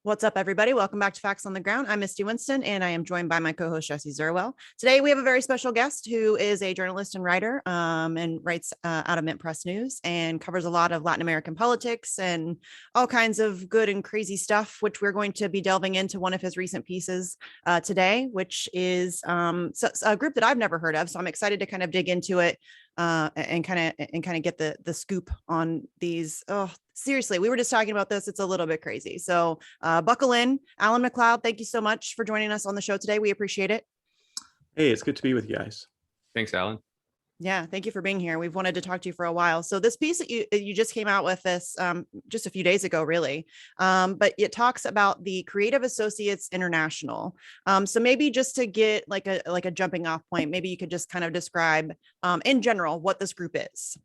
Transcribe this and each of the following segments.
What's up, everybody? Welcome back to Facts on the Ground. I'm Misty Winston, and I am joined by my co-host, Jesse Zerwell. Today, we have a very special guest who is a journalist and writer and writes out of Mint Press News and covers a lot of Latin American politics and all kinds of good and crazy stuff, which we're going to be delving into one of his recent pieces today, which is a group that I've never heard of. So I'm excited to kind of dig into it and kind of get the scoop on these. Oh, seriously, we were just talking about this. It's a little bit crazy. So buckle in. Alan MacLeod, thank you so much for joining us on the show today. We appreciate it. Hey, it's good to be with you guys. Thanks, Alan. Yeah, thank you for being here. We've wanted to talk to you for a while. So this piece that you just came out with this just a few days ago, really, but it talks about the Creative Associates International. So maybe just to get like a jumping off point, maybe you could just kind of describe in general what this group is.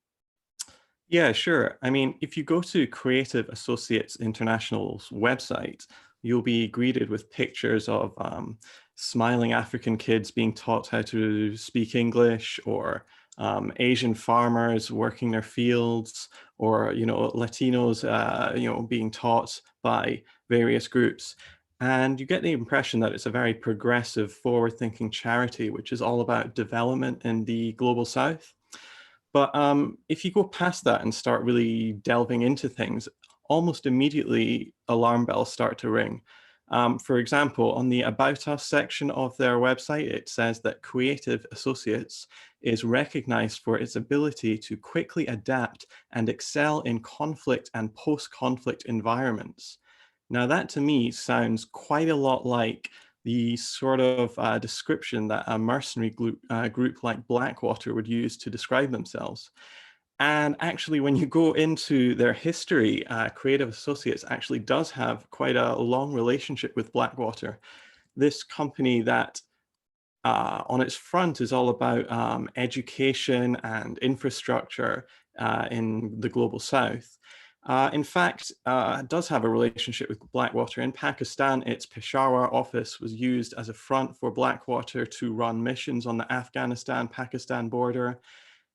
Yeah, sure. I mean, if you go to Creative Associates International's website, you'll be greeted with pictures of smiling African kids being taught how to speak English, or Asian farmers working their fields, or Latinos being taught by various groups. And you get the impression that it's a very progressive, forward-thinking charity, which is all about development in the global South. But if you go past that and start really delving into things, almost immediately alarm bells start to ring. For example, on the About Us section of their website, it says that Creative Associates is recognized for its ability to quickly adapt and excel in conflict and post-conflict environments. Now, that to me sounds quite a lot like the sort of description that a mercenary group like Blackwater would use to describe themselves. And actually, when you go into their history, Creative Associates actually does have quite a long relationship with Blackwater. This company that on its front is all about education and infrastructure in the global South. In fact, does have a relationship with Blackwater. In Pakistan, its Peshawar office was used as a front for Blackwater to run missions on the Afghanistan-Pakistan border.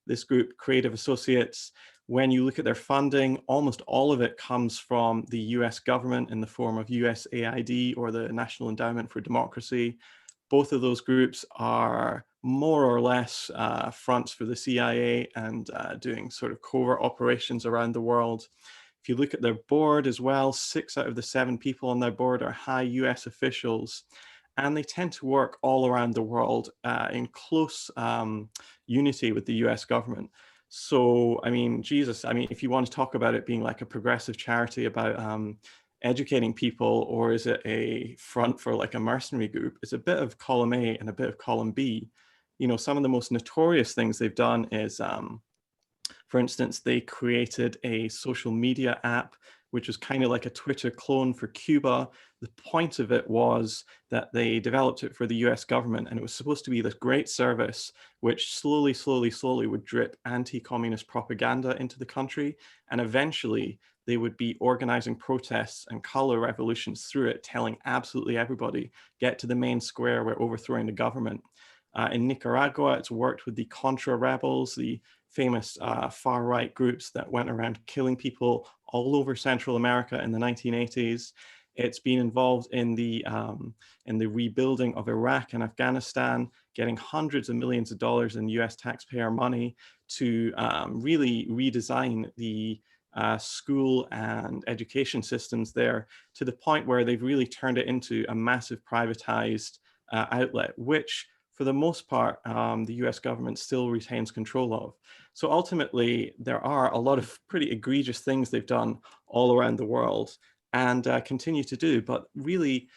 This group, Creative Associates, when you look at their funding, almost all of it comes from the US government in the form of USAID, or the National Endowment for Democracy. Both of those groups are more or less fronts for the CIA and doing sort of covert operations around the world. If you look at their board as well, 6 out of the 7 people on their board are high US officials, and they tend to work all around the world in close unity with the US government. So, I mean, Jesus, I mean, if you want to talk about it being like a progressive charity about educating people, or is it a front for like a mercenary group? It's a bit of column A and a bit of column B. You know, some of the most notorious things they've done is, for instance, they created a social media app, which was kind of like a Twitter clone for Cuba. The point of it was that they developed it for the US government, and it was supposed to be this great service which slowly would drip anti-communist propaganda into the country. And eventually they would be organizing protests and color revolutions through it, telling absolutely everybody, get to the main square, we're overthrowing the government. In Nicaragua, it's worked with the Contra rebels, the famous far-right groups that went around killing people all over Central America in the 1980s. It's been involved in the rebuilding of Iraq and Afghanistan, getting hundreds of millions of dollars in US taxpayer money to really redesign the school and education systems there, to the point where they've really turned it into a massive privatized outlet, which for the most part, the US government still retains control of. So ultimately, there are a lot of pretty egregious things they've done all around the world and continue to do, but really,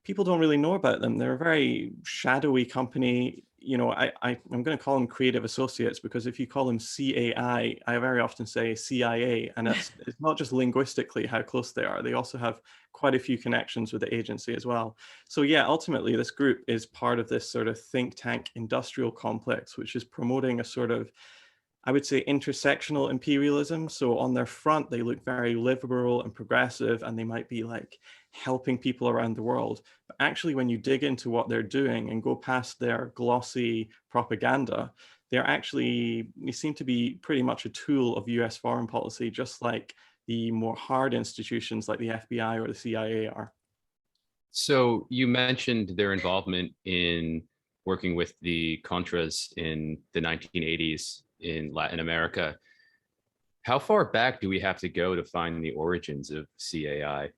people don't really know about them. They're a very shadowy company. You know, I'm going to call them Creative Associates, because if you call them CAI, I very often say CIA, and it's not just linguistically how close they are. They also have quite a few connections with the agency as well. So yeah, ultimately this group is part of this sort of think tank industrial complex, which is promoting a sort of, I would say, intersectional imperialism. So on their front, they look very liberal and progressive, and they might be like helping people around the world. But actually, when you dig into what they're doing and go past their glossy propaganda, they seem to be pretty much a tool of US foreign policy, just like the more hard institutions like the FBI or the CIA are. So you mentioned their involvement in working with the Contras in the 1980s in Latin America. How far back do we have to go to find the origins of CAI?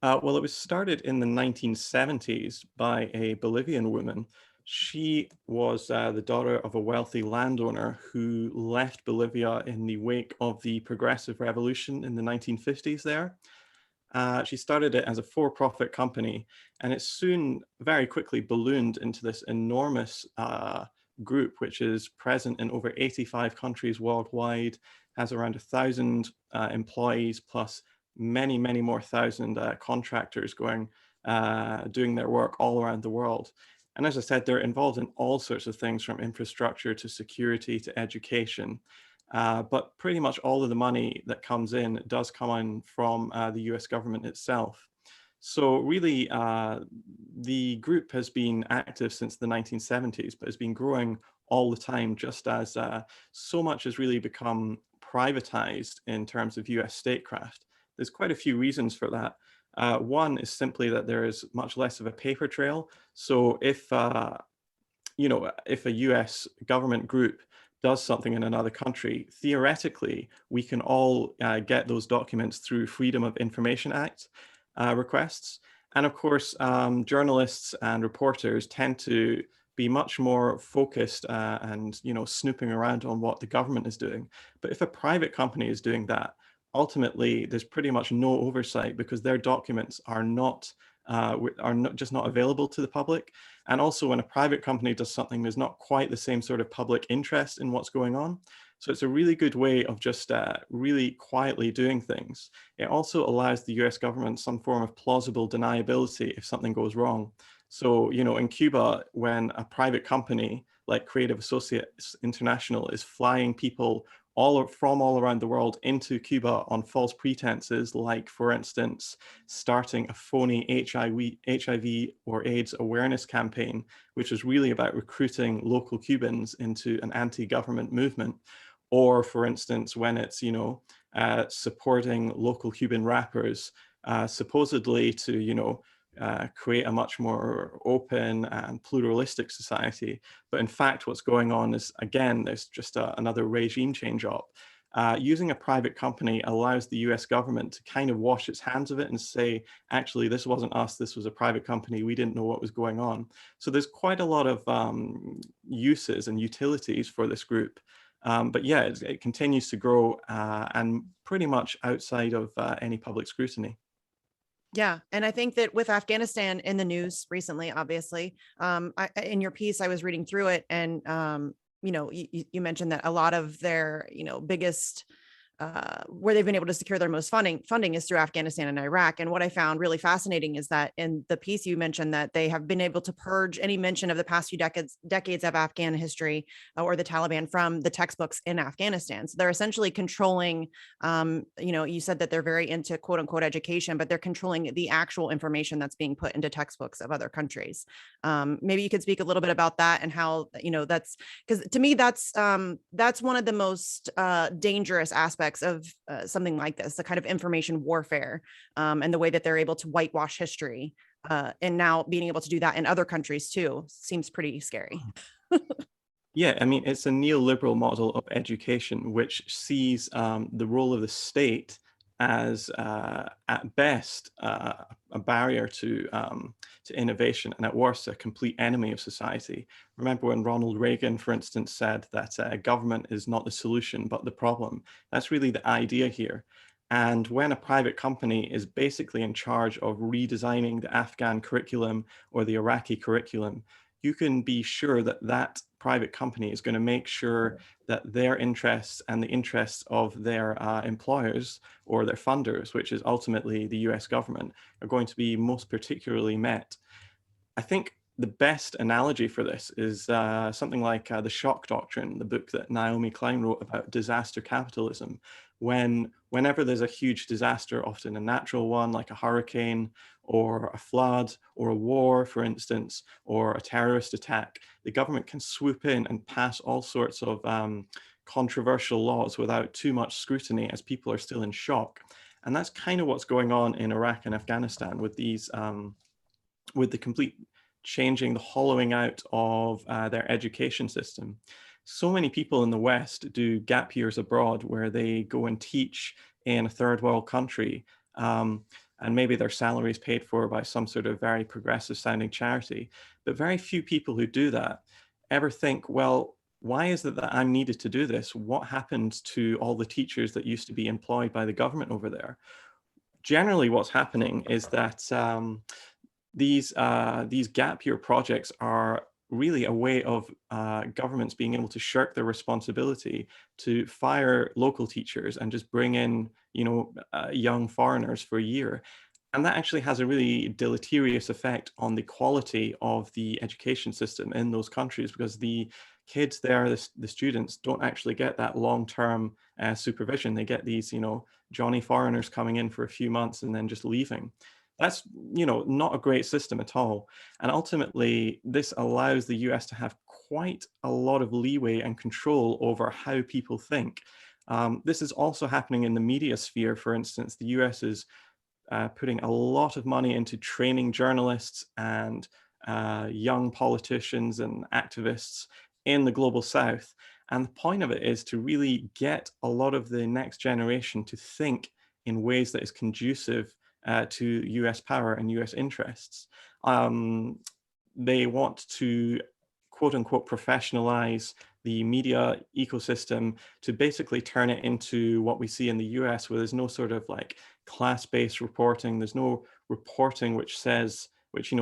Well, it was started in the 1970s by a Bolivian woman. She was the daughter of a wealthy landowner who left Bolivia in the wake of the Progressive Revolution in the 1950s there. She started it as a for-profit company, and it soon, very quickly ballooned into this enormous group, which is present in over 85 countries worldwide, has around 1,000 employees, plus many, many more thousand contractors going, doing their work all around the world. And as I said, they're involved in all sorts of things from infrastructure to security to education. But pretty much all of the money that comes in does come in from the US government itself. So really, the group has been active since the 1970s, but has been growing all the time, just as so much has really become privatized in terms of US statecraft. There's quite a few reasons for that. One is simply that there is much less of a paper trail. So if if a US government group does something in another country, theoretically, we can all get those documents through Freedom of Information Act requests. And of course, journalists and reporters tend to be much more focused and snooping around on what the government is doing. But if a private company is doing that, ultimately, there's pretty much no oversight because their documents are not just not available to the public. And also when a private company does something, there's not quite the same sort of public interest in what's going on. So it's a really good way of just really quietly doing things. It also allows the US government some form of plausible deniability if something goes wrong. So, in Cuba, when a private company like Creative Associates International is flying people from all around the world into Cuba on false pretenses, like, for instance, starting a phony HIV or AIDS awareness campaign, which is really about recruiting local Cubans into an anti-government movement. Or, for instance, when it's, supporting local Cuban rappers, supposedly to, create a much more open and pluralistic society. But in fact, what's going on is, again, there's just another regime change up. Using a private company allows the US government to kind of wash its hands of it and say, actually, this wasn't us, this was a private company, we didn't know what was going on. So there's quite a lot of uses and utilities for this group. But yeah, it continues to grow and pretty much outside of any public scrutiny. Yeah. And I think that with Afghanistan in the news recently, obviously, in your piece, I was reading through it and, you mentioned that a lot of their, biggest where they've been able to secure their most funding is through Afghanistan and Iraq. And what I found really fascinating is that in the piece you mentioned that they have been able to purge any mention of the past few decades of Afghan history or the Taliban from the textbooks in Afghanistan. So they're essentially controlling, you said that they're very into quote unquote education, but they're controlling the actual information that's being put into textbooks of other countries. Maybe you could speak a little bit about that and how, that's because to me, that's one of the most dangerous aspects of something like this, the kind of information warfare and the way that they're able to whitewash history and now being able to do that in other countries too seems pretty scary. Yeah, I mean, it's a neoliberal model of education, which sees the role of the state as, at best, a barrier to innovation, and at worst, a complete enemy of society. Remember when Ronald Reagan, for instance, said that government is not the solution, but the problem. That's really the idea here. And when a private company is basically in charge of redesigning the Afghan curriculum or the Iraqi curriculum, you can be sure that that private company is going to make sure that their interests and the interests of their employers or their funders, which is ultimately the US government, are going to be most particularly met. I think the best analogy for this is something like The Shock Doctrine, the book that Naomi Klein wrote about disaster capitalism. Whenever there's a huge disaster, often a natural one like a hurricane or a flood or a war, for instance, or a terrorist attack, the government can swoop in and pass all sorts of controversial laws without too much scrutiny as people are still in shock. And that's kind of what's going on in Iraq and Afghanistan with these, with the complete changing, the hollowing out of their education system. So many people in the West do gap years abroad where they go and teach in a third world country. And maybe their salary is paid for by some sort of very progressive sounding charity. But very few people who do that ever think, well, why is it that I'm needed to do this? What happened to all the teachers that used to be employed by the government over there? Generally, what's happening is that these gap year projects are really a way of governments being able to shirk their responsibility to fire local teachers and just bring in, young foreigners for a year. And that actually has a really deleterious effect on the quality of the education system in those countries, because the kids there, the students, don't actually get that long-term supervision. They get these, Johnny foreigners coming in for a few months and then just leaving. That's, not a great system at all. And ultimately, this allows the US to have quite a lot of leeway and control over how people think. This is also happening in the media sphere. For instance, the US is putting a lot of money into training journalists and young politicians and activists in the global South. And the point of it is to really get a lot of the next generation to think in ways that is conducive to US power and US interests. They want to, quote unquote, professionalize the media ecosystem to basically turn it into what we see in the US, where there's no sort of like class-based reporting. There's no reporting which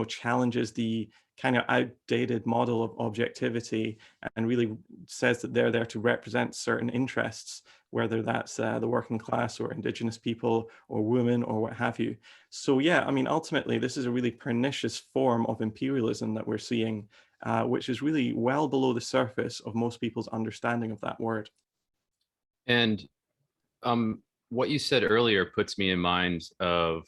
challenges the kind of outdated model of objectivity and really says that they're there to represent certain interests, whether that's the working class or indigenous people or women or what have you. So yeah, I mean, ultimately, this is a really pernicious form of imperialism that we're seeing, which is really well below the surface of most people's understanding of that word. And what you said earlier puts me in mind of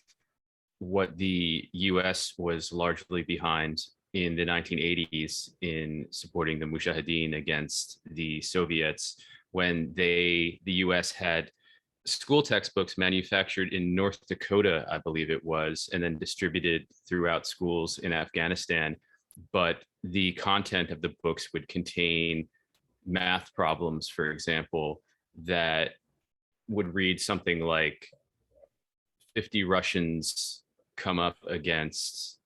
what the US was largely behind in the 1980s in supporting the Mujahideen against the Soviets, when the US had school textbooks manufactured in North Dakota, I believe it was, and then distributed throughout schools in Afghanistan. But the content of the books would contain math problems, for example, that would read something like 50 Russians come up against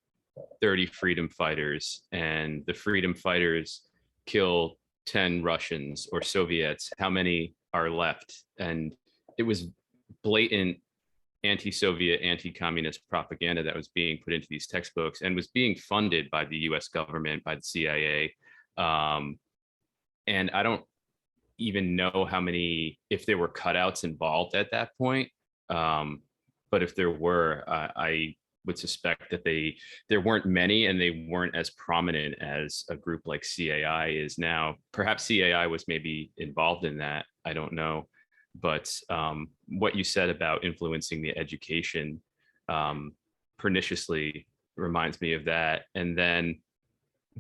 30 freedom fighters, and the freedom fighters kill 10 Russians or Soviets. How many are left? And it was blatant anti-Soviet, anti-communist propaganda that was being put into these textbooks and was being funded by the US government, by the CIA. And I don't even know how many, if there were cutouts involved at that point. But if there were, I would suspect that there weren't many, and they weren't as prominent as a group like CAI is now. Perhaps CAI was maybe involved in that, I don't know. But what you said about influencing the education perniciously reminds me of that. And then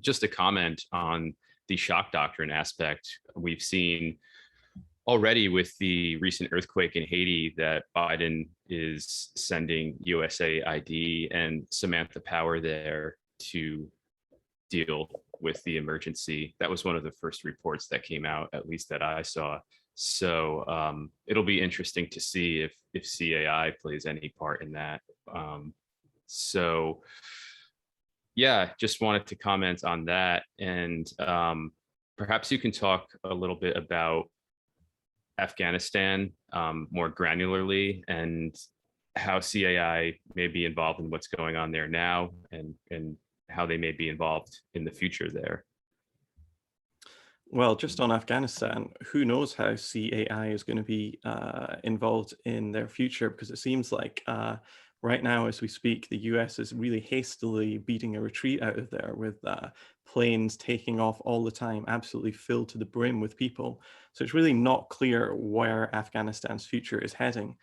just a comment on the shock doctrine aspect. We've seen already with the recent earthquake in Haiti that Biden is sending USAID and Samantha Power there to deal with the emergency. That was one of the first reports that came out, at least that I saw. So it'll be interesting to see if CAI plays any part in that. So yeah, just wanted to comment on that. And perhaps you can talk a little bit about Afghanistan more granularly, and how CAI may be involved in what's going on there now, and how they may be involved in the future there. Well, just on Afghanistan, who knows how CAI is going to be involved in their future, because it seems like right now, as we speak, the US is really hastily beating a retreat out of there with planes taking off all the time, absolutely filled to the brim with people. So it's really not clear where Afghanistan's future is heading.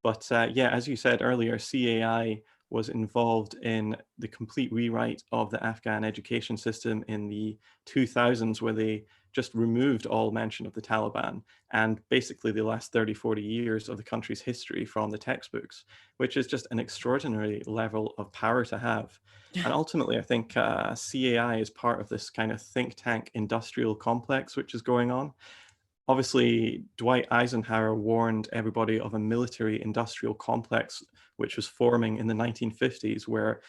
But yeah, as you said earlier, CAI was involved in the complete rewrite of the Afghan education system in the 2000s, where they just removed all mention of the Taliban and basically the last 30, 40 years of the country's history from the textbooks, which is just an extraordinary level of power to have. And ultimately, I think CAI is part of this kind of think tank industrial complex which is going on. Obviously, Dwight Eisenhower warned everybody of a military industrial complex which was forming in the 1950s, where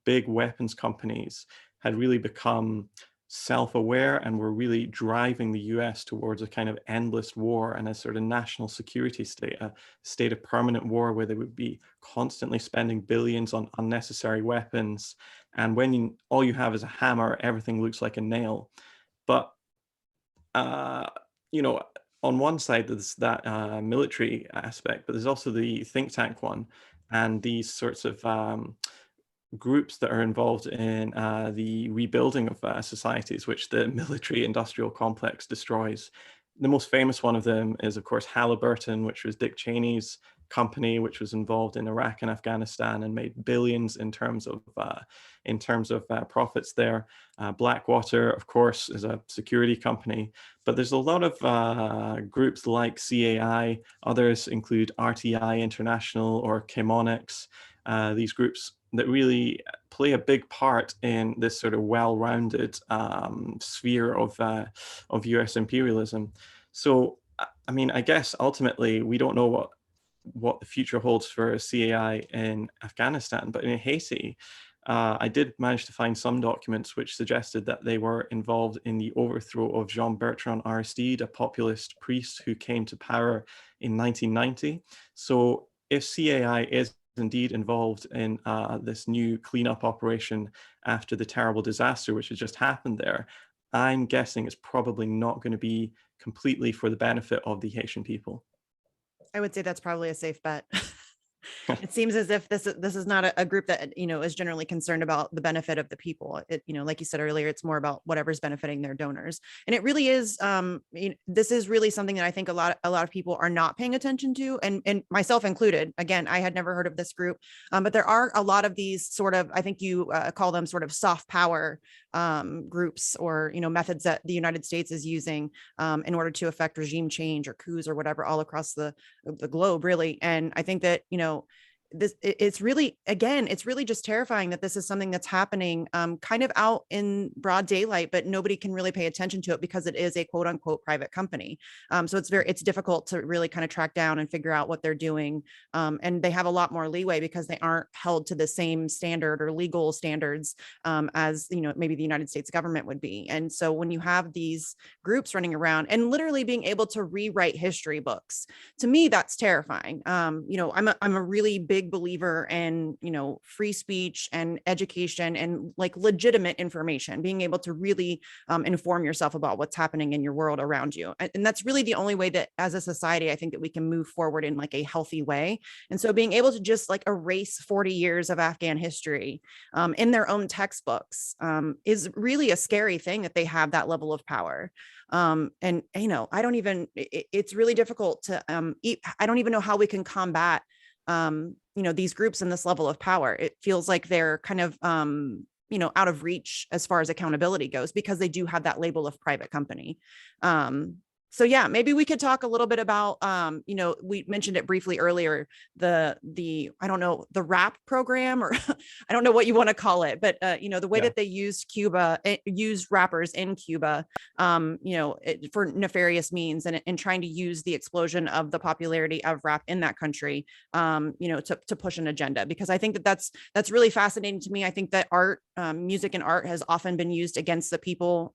big weapons companies had really become self-aware and were really driving the US towards a kind of endless war and a sort of national security state, a state of permanent war where they would be constantly spending billions on unnecessary weapons. And when all you have is a hammer, everything looks like a nail. But you know, on one side there's that military aspect, but there's also the think tank one, and these sorts of groups that are involved in the rebuilding of societies, which the military industrial complex destroys. The most famous one of them is, of course, Halliburton, which was Dick Cheney's company, which was involved in Iraq and Afghanistan and made billions in terms of profits there. Blackwater, of course, is a security company, but there's a lot of groups like CAI. Others include RTI International or Chemonix. These groups that really play a big part in this sort of well-rounded sphere of US imperialism. So, I mean, I guess ultimately we don't know what the future holds for CAI in Afghanistan, but in Haiti, I did manage to find some documents which suggested that they were involved in the overthrow of Jean-Bertrand Aristide, a populist priest who came to power in 1990. So if CAI is indeed involved in this new cleanup operation after the terrible disaster which has just happened there, I'm guessing it's probably not going to be completely for the benefit of the Haitian people. I would say that's probably a safe bet. It seems as if this is not a group that, is generally concerned about the benefit of the people. It, like you said earlier, it's more about whatever's benefiting their donors. And it really is, this is really something that I think a lot of people are not paying attention to, and myself included. Again, I had never heard of this group, but there are a lot of these sort of, I think you call them sort of soft power groups or, methods that the United States is using in order to affect regime change or coups or whatever all across the globe, really. And I think that, it's really, again, it's really just terrifying that this is something that's happening kind of out in broad daylight, but nobody can really pay attention to it because it is a quote unquote private company. So it's difficult to really kind of track down and figure out what they're doing. And they have a lot more leeway because they aren't held to the same standard or legal standards as, maybe the United States government would be. And so when you have these groups running around and literally being able to rewrite history books, to me, that's terrifying. I'm a really big believer in, free speech and education and like legitimate information, being able to really inform yourself about what's happening in your world around you. And that's really the only way that as a society, I think that we can move forward in like a healthy way. And so being able to just like erase 40 years of Afghan history in their own textbooks is really a scary thing that they have that level of power. And I don't even, it's really difficult to I don't even know how we can combat these groups in this level of power. It feels like they're kind of out of reach as far as accountability goes because they do have that label of private company. So yeah, maybe we could talk a little bit about, we mentioned it briefly earlier, the I don't know, the rap program, or I don't know what you want to call it, but the way that they used rappers in Cuba, for nefarious means, and trying to use the explosion of the popularity of rap in that country, to push an agenda. Because I think that that's really fascinating to me. I think that art, music and art has often been used against the people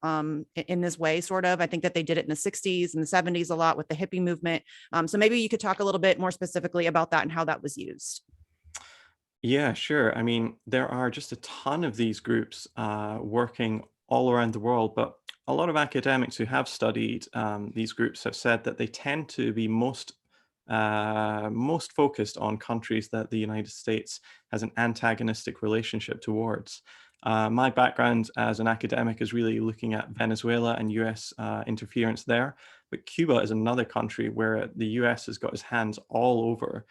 in this way, sort of. I think that they did it in the 60s and the 70s a lot with the hippie movement. So maybe you could talk a little bit more specifically about that and how that was used. Yeah, sure. I mean, there are just a ton of these groups working all around the world, but a lot of academics who have studied these groups have said that they tend to be most focused on countries that the United States has an antagonistic relationship towards. My background as an academic is really looking at Venezuela and US interference there, but Cuba is another country where the US has got its hands all over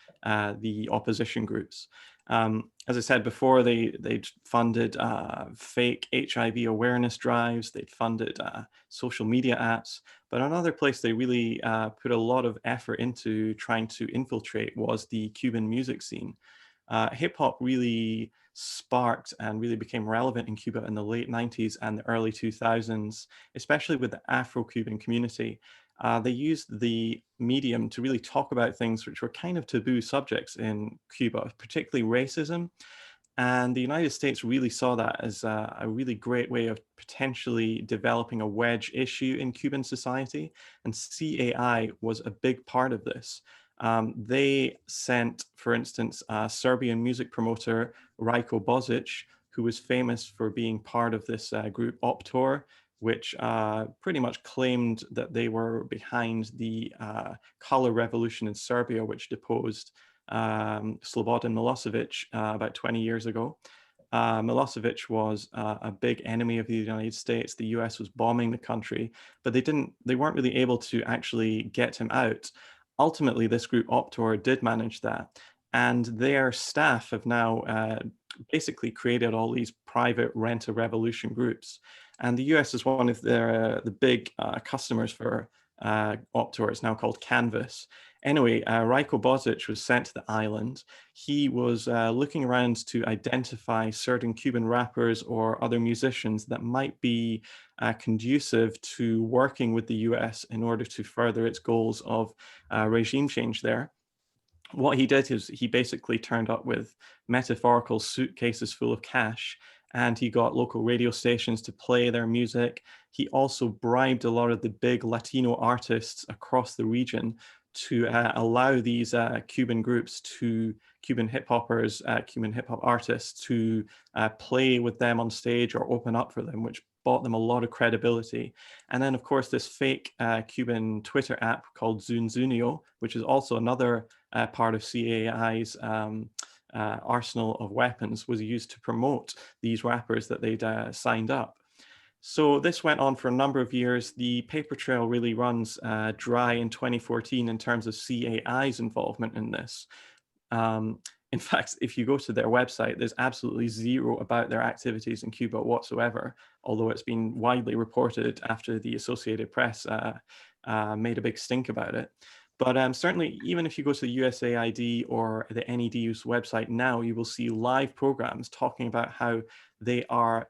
the opposition groups. As I said before, they'd funded fake HIV awareness drives, they'd funded social media apps, but another place they really put a lot of effort into trying to infiltrate was the Cuban music scene. Hip hop really sparked and really became relevant in Cuba in the late 90s and the early 2000s, especially with the Afro-Cuban community. They used the medium to really talk about things which were kind of taboo subjects in Cuba, particularly racism. And the United States really saw that as a really great way of potentially developing a wedge issue in Cuban society. And CAI was a big part of this. They sent, for instance, Serbian music promoter Rajko Bozic, who was famous for being part of this group Optor, which pretty much claimed that they were behind the color revolution in Serbia, which deposed Slobodan Milosevic about 20 years ago. Milosevic was a big enemy of the United States. The US was bombing the country, but they weren't really able to actually get him out. Ultimately, this group Optor did manage that. And their staff have now basically created all these private rent-a-revolution groups. And the US is one of the big customers for Optor. It's now called Canvas. Anyway, Rajko Bozic was sent to the island. He was looking around to identify certain Cuban rappers or other musicians that might be conducive to working with the US in order to further its goals of regime change there. What he did is he basically turned up with metaphorical suitcases full of cash, and he got local radio stations to play their music. He also bribed a lot of the big Latino artists across the region to allow these Cuban groups to Cuban hip hoppers, Cuban hip hop artists to play with them on stage or open up for them, which bought them a lot of credibility. And then, of course, this fake Cuban Twitter app called Zunzunio, which is also another part of CAI's arsenal of weapons, was used to promote these rappers that they'd signed up. So this went on for a number of years. The paper trail really runs dry in 2014 in terms of CAI's involvement in this. In fact, if you go to their website, there's absolutely zero about their activities in Cuba whatsoever, although it's been widely reported after the Associated Press made a big stink about it. But certainly, even if you go to the USAID or the NEDU's website now, you will see live programs talking about how they are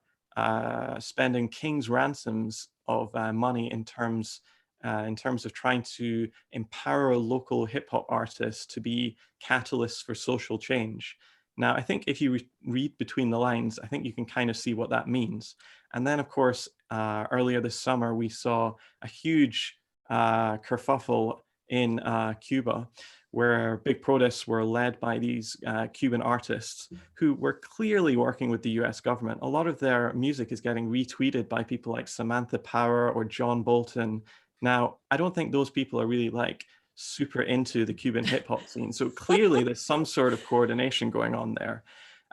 spending king's ransoms of money in terms of trying to empower local hip hop artists to be catalysts for social change. Now, I think if you read between the lines, I think you can kind of see what that means. And then, of course, earlier this summer, we saw a huge kerfuffle in Cuba, where big protests were led by these Cuban artists who were clearly working with the US government. A lot of their music is getting retweeted by people like Samantha Power or John Bolton. Now, I don't think those people are really like super into the Cuban hip hop scene. So clearly there's some sort of coordination going on there.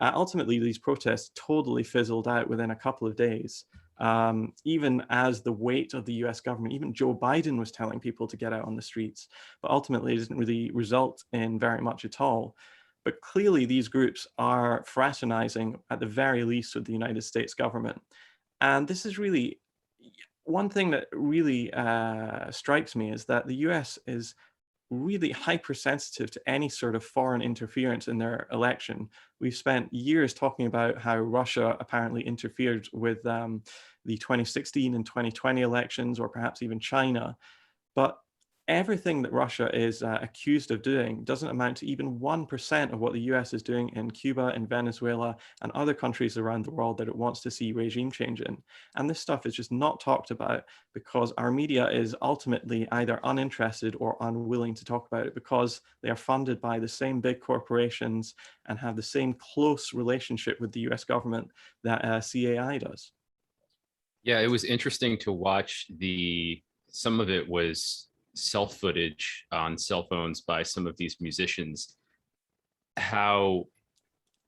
Ultimately, these protests totally fizzled out within a couple of days. Even as the weight of the US government, even Joe Biden was telling people to get out on the streets, but ultimately it didn't really result in very much at all. But clearly these groups are fraternizing at the very least with the United States government. And this is really, one thing that really strikes me is that the US is really hypersensitive to any sort of foreign interference in their election. We've spent years talking about how Russia apparently interfered with the 2016 and 2020 elections, or perhaps even China. But everything that Russia is accused of doing doesn't amount to even 1% of what the US is doing in Cuba and Venezuela and other countries around the world that it wants to see regime change in. And this stuff is just not talked about because our media is ultimately either uninterested or unwilling to talk about it because they are funded by the same big corporations and have the same close relationship with the US government that CAI does. Yeah, it was interesting to watch some of it was self footage on cell phones by some of these musicians, how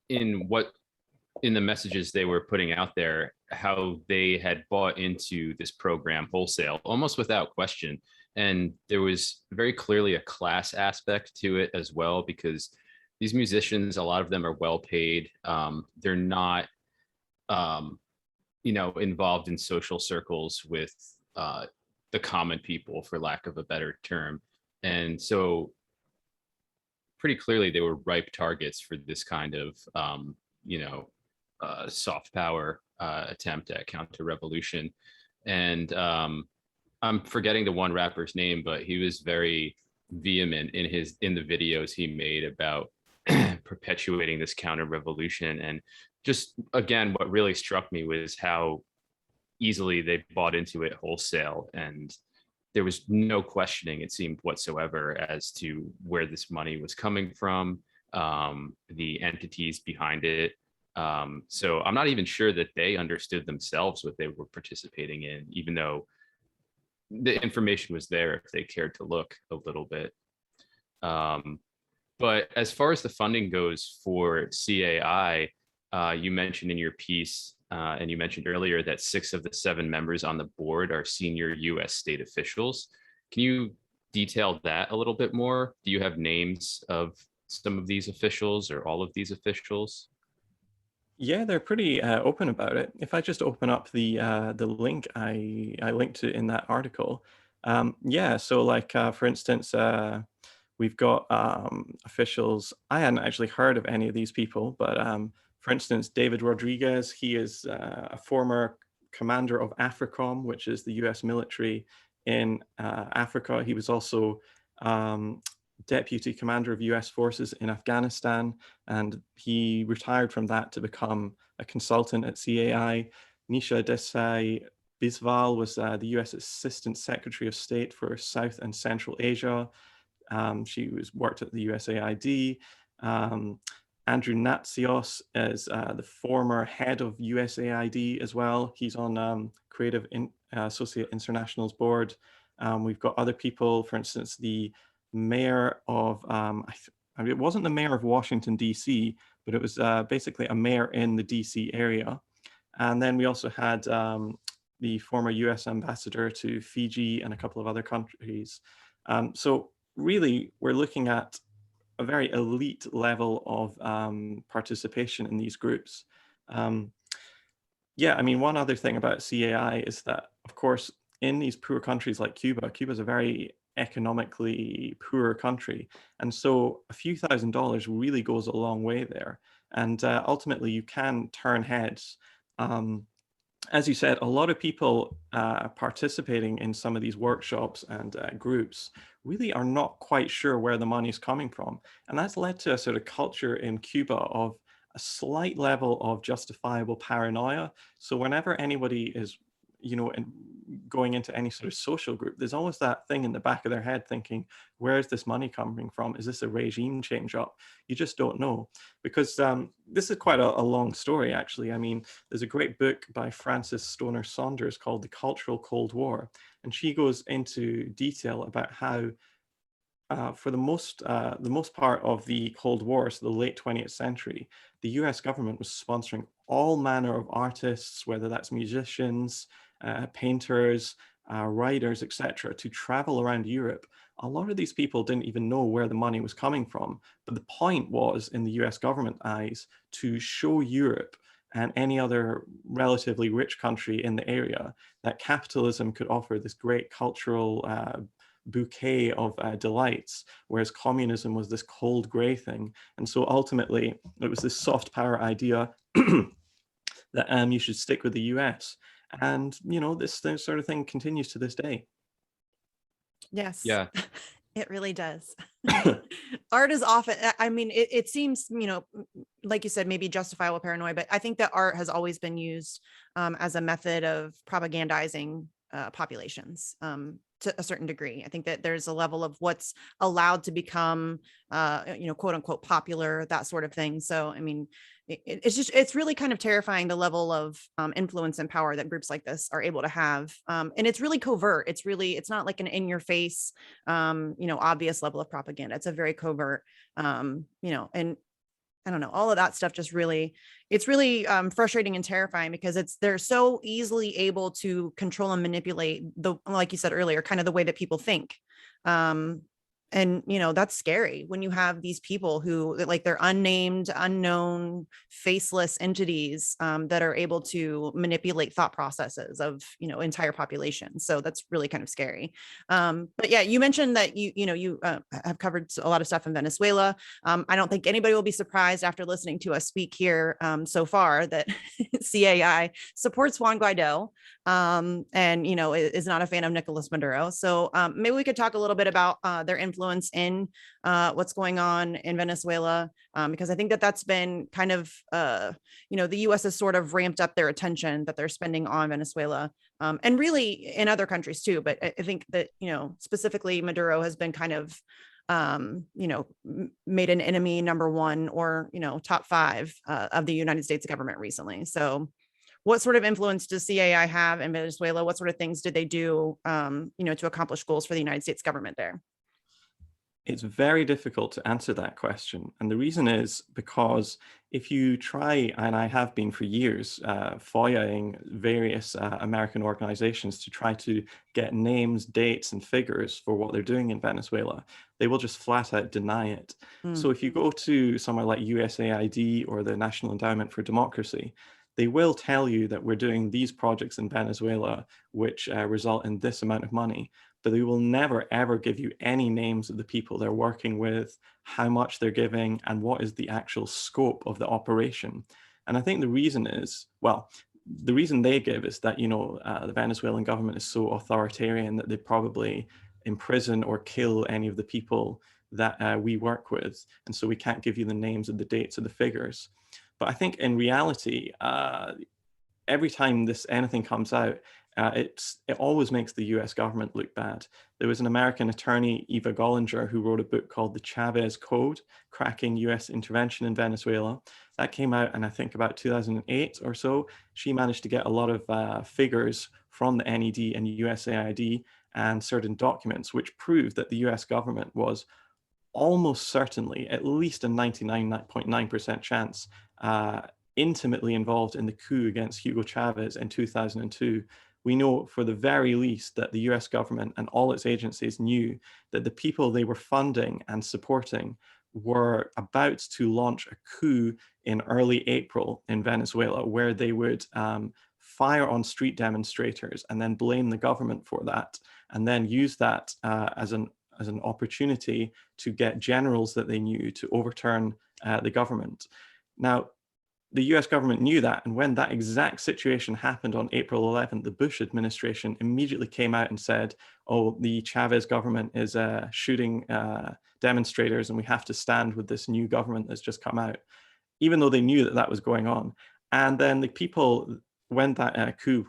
in the messages they were putting out there, how they had bought into this program wholesale, almost without question. And there was very clearly a class aspect to it as well, because these musicians, a lot of them are well paid. They're not, involved in social circles with the common people, for lack of a better term. And so pretty clearly they were ripe targets for this kind of, soft power attempt at counter revolution. And I'm forgetting the one rapper's name, but he was very vehement in the videos he made about perpetuating this counter revolution. And just again, what really struck me was how easily they bought into it wholesale, and there was no questioning, it seemed, whatsoever as to where this money was coming from, the entities behind it. So I'm not even sure that they understood themselves what they were participating in, even though the information was there if they cared to look a little bit. But as far as the funding goes for CAI, you mentioned in your piece, and you mentioned earlier that 6 of the 7 members on the board are senior US state officials. Can you detail that a little bit more? Do you have names of some of these officials or all of these officials? Yeah, they're pretty open about it. If I just open up the link I linked to in that article, yeah. So like for instance, we've got officials. I hadn't actually heard of any of these people, but for instance, David Rodriguez. He is a former commander of AFRICOM, which is the U.S. military in Africa. He was also deputy commander of US forces in Afghanistan, and he retired from that to become a consultant at CAI. Nisha Desai Biswal was the US Assistant Secretary of State for South and Central Asia. She worked at the USAID. Andrew Natsios is the former head of USAID as well. He's on Creative Associate International's board. We've got other people, for instance, the mayor of, it wasn't the mayor of Washington, D.C., but it was basically a mayor in the D.C. area. And then we also had the former US ambassador to Fiji and a couple of other countries. So really, we're looking at a very elite level of participation in these groups. Yeah, I mean, one other thing about CAI is that, of course, in these poor countries like Cuba, Cuba is a very economically poor country. And so a few $1,000s really goes a long way there. And ultimately, you can turn heads. As you said, a lot of people participating in some of these workshops and groups really are not quite sure where the money's coming from. And that's led to a sort of culture in Cuba of a slight level of justifiable paranoia. So whenever anybody is, going into any sort of social group, there's always that thing in the back of their head thinking, where is this money coming from? Is this a regime change up? You just don't know, because this is quite a long story, actually. I mean, there's a great book by Frances Stoner Saunders called The Cultural Cold War, and she goes into detail about how for the most part of the Cold War, so the late 20th century, the US government was sponsoring all manner of artists, whether that's musicians, painters, writers, etc., to travel around Europe. A lot of these people didn't even know where the money was coming from. But the point was, in the US government eyes, to show Europe and any other relatively rich country in the area that capitalism could offer this great cultural bouquet of delights, whereas communism was this cold gray thing. And so ultimately, it was this soft power idea that you should stick with the US. And, this sort of thing continues to this day. Yes. Yeah. It really does. Art is often, I mean, it seems, like you said, maybe justifiable paranoia, but I think that art has always been used as a method of propagandizing populations to a certain degree. I think that there's a level of what's allowed to become, quote unquote, popular, that sort of thing. So, I mean, it's really kind of terrifying, the level of influence and power that groups like this are able to have. And it's really covert. It's not like an in your face, obvious level of propaganda. It's a very covert, and I don't know, all of that stuff just really, it's really frustrating and terrifying, because they're so easily able to control and manipulate like you said earlier, kind of the way that people think. and that's scary when you have these people who, like, they're unnamed, unknown, faceless entities that are able to manipulate thought processes of entire populations. So that's really kind of scary. But yeah, you mentioned that you have covered a lot of stuff in Venezuela. I don't think anybody will be surprised after listening to us speak here so far that CAI supports Juan Guaido, and is not a fan of Nicolas Maduro. So maybe we could talk a little bit about their influence in what's going on in Venezuela, because I think that that's been kind of the U.S. has sort of ramped up their attention that they're spending on Venezuela, and really in other countries too. But I think that specifically Maduro has been kind of made an enemy number one, or top five of the United States government recently. So what sort of influence does CAI have in Venezuela? What sort of things did they do to accomplish goals for the United States government there? It's very difficult to answer that question. And the reason is because if you try, and I have been for years, FOIAing various American organizations to try to get names, dates, and figures for what they're doing in Venezuela, they will just flat out deny it. So if you go to somewhere like USAID or the National Endowment for Democracy, they will tell you that we're doing these projects in Venezuela, which result in this amount of money, but they will never, ever give you any names of the people they're working with, how much they're giving, and what is the actual scope of the operation. And I think the reason is, well, the reason they give is that, the Venezuelan government is so authoritarian that they probably imprison or kill any of the people that we work with. And so we can't give you the names and the dates or the figures. But I think in reality, every time anything comes out, it always makes the US government look bad. There was an American attorney, Eva Gollinger, who wrote a book called The Chavez Code, Cracking US Intervention in Venezuela. That came out in, I think, about 2008 or so. She managed to get a lot of figures from the NED and USAID and certain documents, which proved that the US government was almost certainly, at least a 99.9% chance, intimately involved in the coup against Hugo Chavez in 2002. We know for the very least that the US government and all its agencies knew that the people they were funding and supporting were about to launch a coup in early April in Venezuela, where they would fire on street demonstrators and then blame the government for that, and then use that as an opportunity to get generals that they knew to overturn the government. Now, the US government knew that, and when that exact situation happened on April 11th, the Bush administration immediately came out and said, oh, the Chavez government is shooting demonstrators, and we have to stand with this new government that's just come out, even though they knew that that was going on. And then the people, when that coup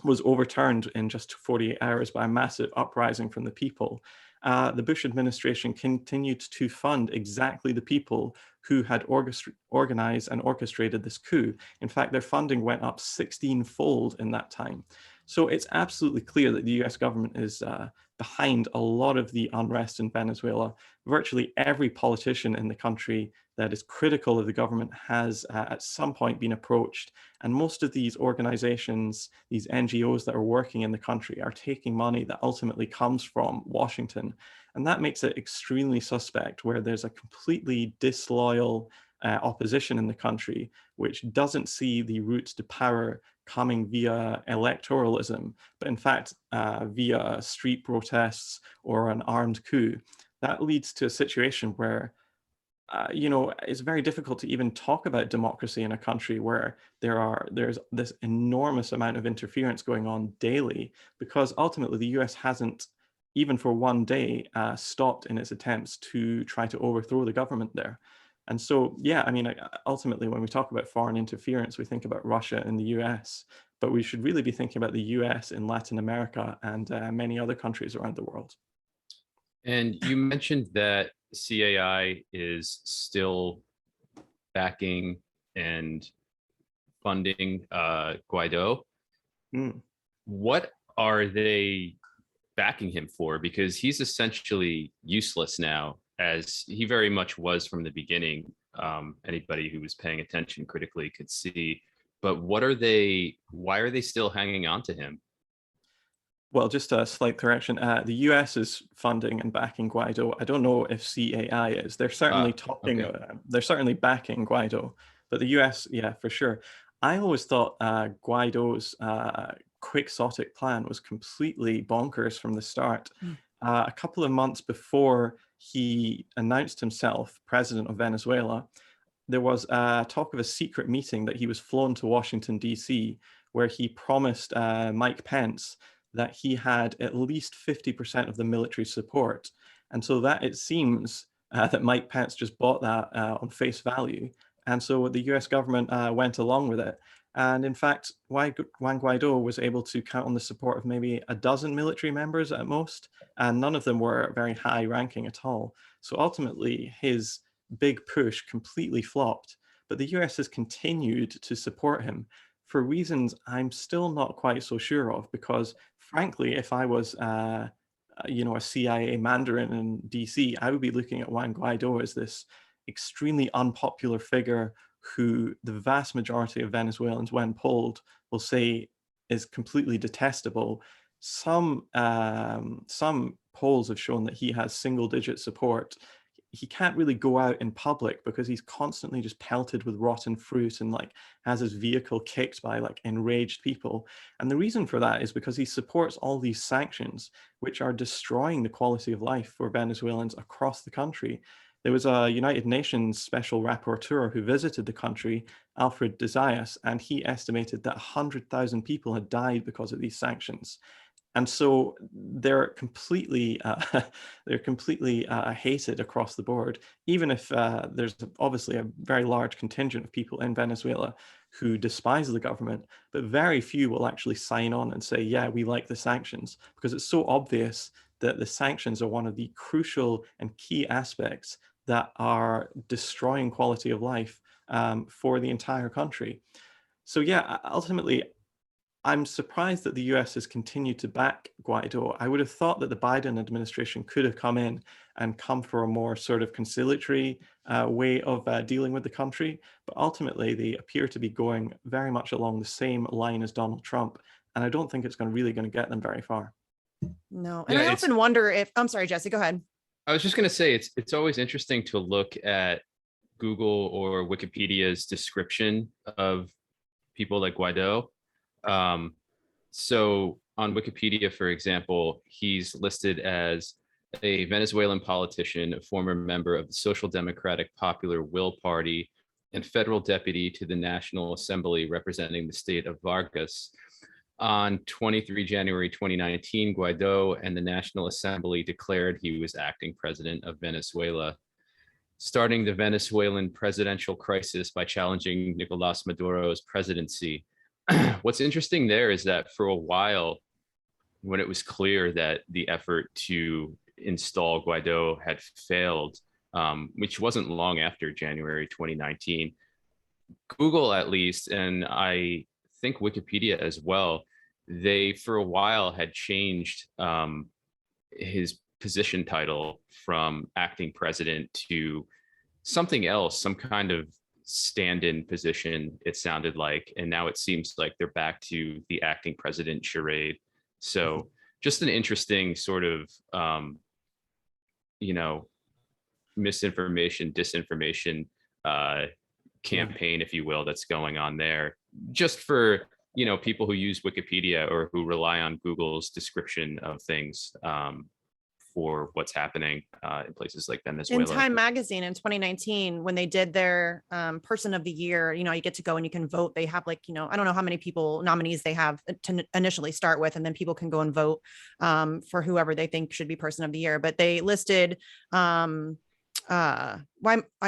was overturned in just 48 hours by a massive uprising from the people, the Bush administration continued to fund exactly the people who had organized and orchestrated this coup. In fact, their funding went up 16-fold in that time. So it's absolutely clear that the US government is behind a lot of the unrest in Venezuela. Virtually every politician in the country that is critical of the government has at some point been approached. And most of these organizations, these NGOs that are working in the country, are taking money that ultimately comes from Washington. And that makes it extremely suspect, where there's a completely disloyal opposition in the country, which doesn't see the routes to power coming via electoralism, but in fact, via street protests or an armed coup. That leads to a situation where it's very difficult to even talk about democracy in a country where there's this enormous amount of interference going on daily, because ultimately the US hasn't, even for one day, stopped in its attempts to try to overthrow the government there. And so, yeah, I mean, ultimately, when we talk about foreign interference, we think about Russia and the US, but we should really be thinking about the US in Latin America and many other countries around the world. And you mentioned that CAI is still backing and funding Guaido. What are they backing him for? Because he's essentially useless now, as he very much was from the beginning. Anybody who was paying attention critically could see. But why are they still hanging on to him? Well, just a slight correction. The US is funding and backing Guaido. I don't know if CAI is. They're certainly talking. Okay. They're certainly backing Guaido, but the US, yeah, for sure. I always thought Guaido's quixotic plan was completely bonkers from the start. Mm. A couple of months before he announced himself president of Venezuela, there was talk of a secret meeting that he was flown to Washington, D.C., where he promised Mike Pence that he had at least 50% of the military support. And so that it seems that Mike Pence just bought that on face value. And so the US government went along with it. And in fact, Juan Guaido was able to count on the support of maybe a dozen military members at most, and none of them were very high ranking at all. So ultimately, his big push completely flopped. But the US has continued to support him for reasons I'm still not quite so sure of, because frankly, if I was a CIA Mandarin in DC, I would be looking at Juan Guaido as this extremely unpopular figure who the vast majority of Venezuelans, when polled, will say is completely detestable. Some polls have shown that he has single-digit support. He can't really go out in public because he's constantly just pelted with rotten fruit and like has his vehicle kicked by like enraged people. And the reason for that is because he supports all these sanctions, which are destroying the quality of life for Venezuelans across the country. There was a United Nations special rapporteur who visited the country, Alfred de Zayas, and he estimated that 100,000 people had died because of these sanctions. And so they're completely hated across the board, even if there's obviously a very large contingent of people in Venezuela who despise the government, but very few will actually sign on and say, yeah, we like the sanctions, because it's so obvious that the sanctions are one of the crucial and key aspects that are destroying quality of life for the entire country. So yeah, ultimately, I'm surprised that the US has continued to back Guaido. I would have thought that the Biden administration could have come in and come for a more sort of conciliatory way of dealing with the country. But ultimately, they appear to be going very much along the same line as Donald Trump. And I don't think it's really going to get them very far. No. And Yeah, I often wonder if, I'm sorry, Jesse, go ahead. I was just going to say it's always interesting to look at Google or Wikipedia's description of people like Guaido. So on Wikipedia, for example, he's listed as a Venezuelan politician, a former member of the Social Democratic Popular Will Party, and federal deputy to the National Assembly representing the state of Vargas. On 23 January 2019, Guaido and the National Assembly declared he was acting president of Venezuela, starting the Venezuelan presidential crisis by challenging Nicolas Maduro's presidency. What's interesting there is that for a while, when it was clear that the effort to install Guaido had failed, which wasn't long after January 2019, Google at least, and I think Wikipedia as well, they for a while had changed his position title from acting president to something else, some kind of stand-in position, it sounded like. And now it seems like they're back to the acting president charade. So just an interesting sort of, misinformation, disinformation campaign, if you will, that's going on there. Just for, people who use Wikipedia or who rely on Google's description of things for what's happening in places like Venezuela. In Time magazine in 2019, when they did their person of the year, you get to go and you can vote. They have I don't know how many nominees they have to initially start with, and then people can go and vote for whoever they think should be person of the year. But they listed I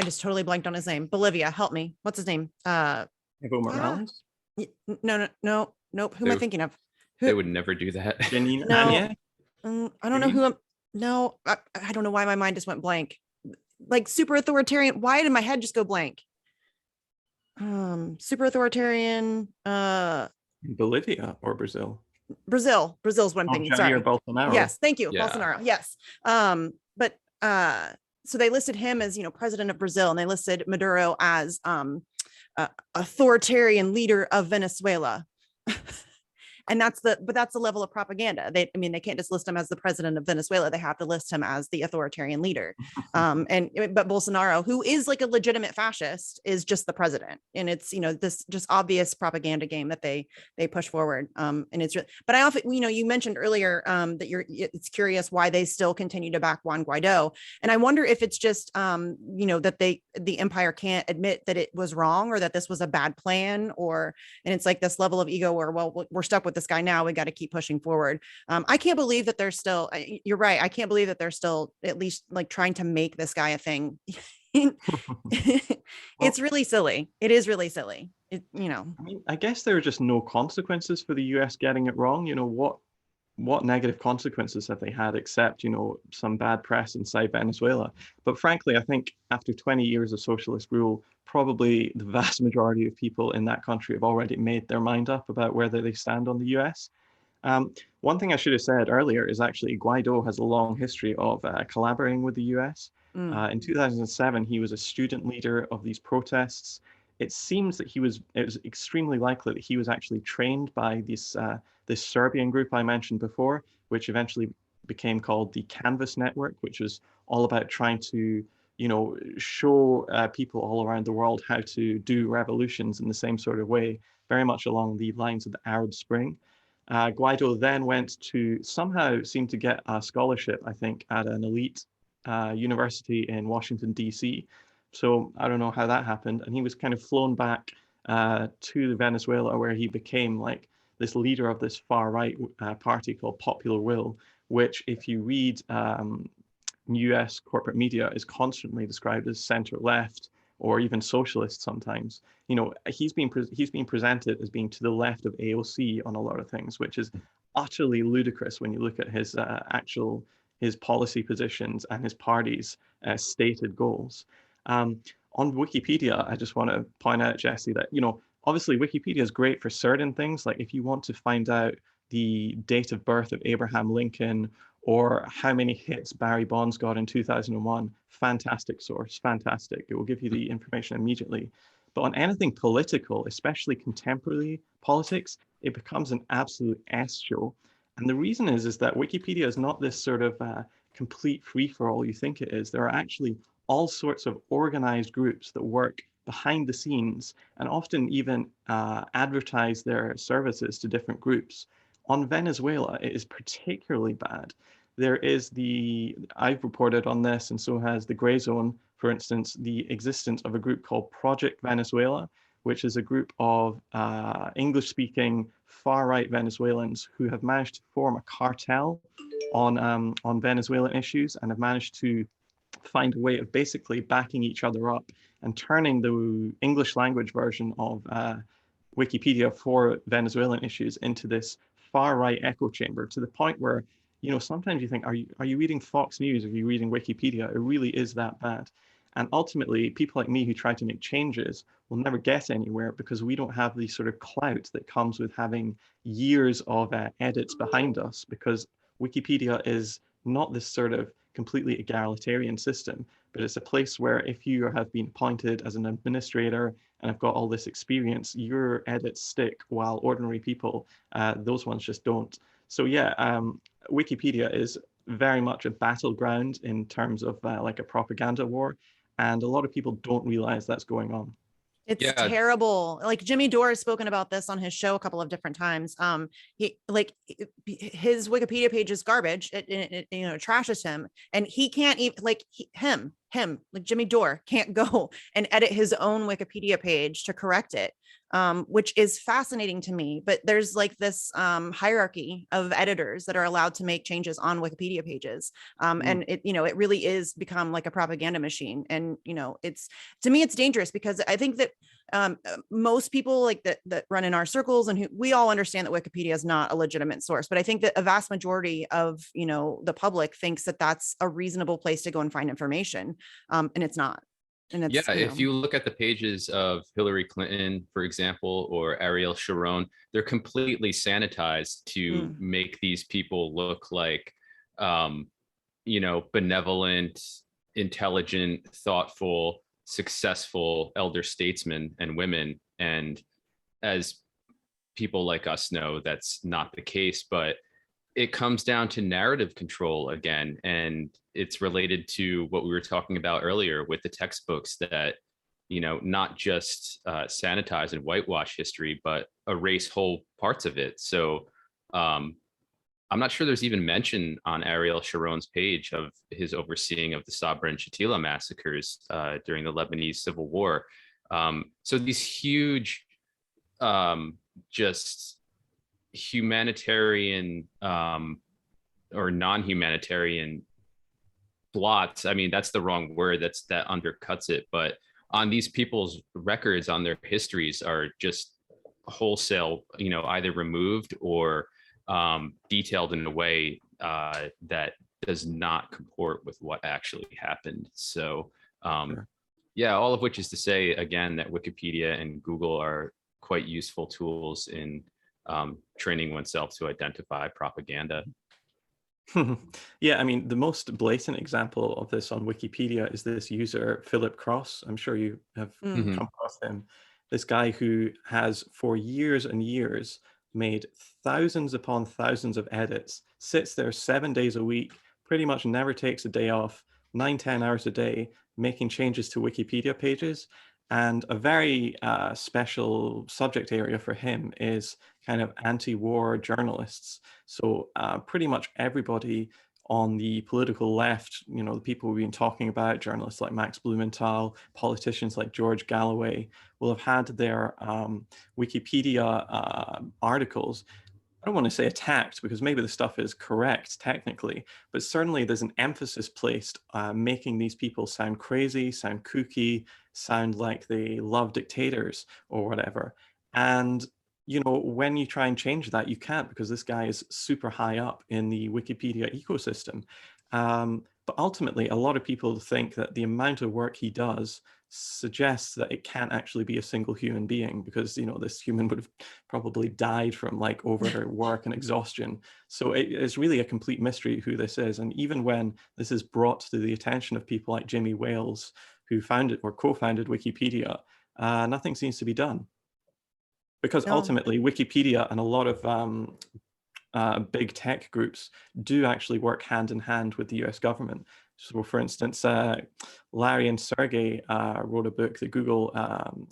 just totally blanked on his name. Bolivia, help me. What's his name? Evo Morales? Nope. Who am I thinking of? They would never do that. Janine No. Anya? I don't know who I'm. No, I don't know why my mind just went blank. Like super authoritarian. Why did my head just go blank? Super authoritarian. Bolivia or Brazil? Brazil's one thing. Sorry. Bolsonaro. Yes, thank you, Yeah. Bolsonaro. Yes. But so they listed him as president of Brazil, and they listed Maduro as authoritarian leader of Venezuela. And that's the level of propaganda. They can't just list him as the president of Venezuela. They have to list him as the authoritarian leader. But Bolsonaro, who is like a legitimate fascist, is just the president. And it's, this just obvious propaganda game that they push forward. And it's, but I often, you mentioned earlier that it's curious why they still continue to back Juan Guaido. And I wonder if it's just, that the empire can't admit that it was wrong, or that this was a bad plan, and it's like this level of ego where, well, we're stuck with this guy now, we got to keep pushing forward. I can't believe that they're still, you're right, I can't believe that they're still at least like trying to make this guy a thing. It's really silly. It is really silly. I mean, I guess there are just no consequences for the US getting it wrong. What negative consequences have they had except, some bad press inside Venezuela? But frankly, I think after 20 years of socialist rule, probably the vast majority of people in that country have already made their mind up about whether they stand on the US. One thing I should have said earlier is actually Guaido has a long history of collaborating with the US. In 2007, he was a student leader of these protests. It seems that it was extremely likely that he was actually trained by this Serbian group I mentioned before, which eventually became called the Canvas Network, which was all about trying to, show people all around the world how to do revolutions in the same sort of way, very much along the lines of the Arab Spring. Guaido then went to somehow seem to get a scholarship, I think, at an elite university in Washington, D.C. So I don't know how that happened. And he was kind of flown back to Venezuela, where he became like this leader of this far right party called Popular Will, which if you read US corporate media is constantly described as center left or even socialist sometimes. He's been presented as being to the left of AOC on a lot of things, which is utterly ludicrous when you look at his his policy positions and his party's stated goals. On Wikipedia, I just want to point out, Jesse, that, obviously Wikipedia is great for certain things. Like if you want to find out the date of birth of Abraham Lincoln or how many hits Barry Bonds got in 2001, fantastic source, fantastic. It will give you the information immediately. But on anything political, especially contemporary politics, it becomes an absolute S show. And the reason is that Wikipedia is not this sort of complete free-for-all you think it is. There are actually all sorts of organized groups that work behind the scenes and often even advertise their services to different groups. On Venezuela, it is particularly bad. There is I've reported on this, and so has the Gray Zone, for instance, the existence of a group called Project Venezuela, which is a group of English-speaking far-right Venezuelans who have managed to form a cartel on Venezuelan issues and have managed to find a way of basically backing each other up and turning the English language version of Wikipedia for Venezuelan issues into this far-right echo chamber, to the point where, sometimes you think, are you reading Fox News? Are you reading Wikipedia? It really is that bad. And ultimately, people like me who try to make changes will never get anywhere because we don't have the sort of clout that comes with having years of edits behind us, because Wikipedia is not this sort of completely egalitarian system, but it's a place where if you have been appointed as an administrator and have got all this experience, your edits stick, while ordinary people, those ones just don't. So yeah, Wikipedia is very much a battleground in terms of like a propaganda war. And a lot of people don't realize that's going on. It's terrible. Like Jimmy Dore has spoken about this on his show a couple of different times. His Wikipedia page is garbage. It trashes him, and he can't even like Jimmy Dore can't go and edit his own Wikipedia page to correct it, which is fascinating to me. But there's like this hierarchy of editors that are allowed to make changes on Wikipedia pages, and it really is become like a propaganda machine. And it's, to me, it's dangerous because I think that most people like that run in our circles and we all understand that Wikipedia is not a legitimate source, but I think that a vast majority of the public thinks that that's a reasonable place to go and find information, and it's not. And it's, if you look at the pages of Hillary Clinton, for example, or Ariel Sharon, they're completely sanitized to make these people look like benevolent, intelligent, thoughtful, successful elder statesmen and women. And as people like us know that's not the case, but it comes down to narrative control again. And it's related to what we were talking about earlier with the textbooks that, not just sanitize and whitewash history, but erase whole parts of it. So I'm not sure there's even mention on Ariel Sharon's page of his overseeing of the Sabra and Shatila massacres during the Lebanese Civil War. So these huge, just humanitarian or non-humanitarian blots. I mean, that's the wrong word. That undercuts it. But on these people's records, on their histories, are just wholesale, either removed or detailed in a way that does not comport with what actually happened. So Sure. yeah, all of which is to say, again, that Wikipedia and Google are quite useful tools in training oneself to identify propaganda. Yeah, I mean, the most blatant example of this on Wikipedia is this user, Philip Cross. I'm sure you have Mhm. come across him. This guy who has for years and years made thousands upon thousands of edits, sits there 7 days a week, pretty much never takes a day off, 9, 10 hours a day, making changes to Wikipedia pages. And a very special subject area for him is kind of anti-war journalists. So pretty much everybody on the political left, the people we've been talking about, journalists like Max Blumenthal, politicians like George Galloway, will have had their Wikipedia articles, I don't want to say attacked, because maybe the stuff is correct technically, but certainly there's an emphasis placed making these people sound crazy, sound kooky, sound like they love dictators or whatever. And when you try and change that, you can't, because this guy is super high up in the Wikipedia ecosystem. But ultimately, a lot of people think that the amount of work he does suggests that it can't actually be a single human being, because this human would have probably died from like overwork and exhaustion. So it's really a complete mystery who this is. And even when this is brought to the attention of people like Jimmy Wales, who founded or co-founded Wikipedia, nothing seems to be done. Because No. ultimately, Wikipedia and a lot of big tech groups do actually work hand in hand with the US government. So for instance, Larry and Sergey wrote a book, the Google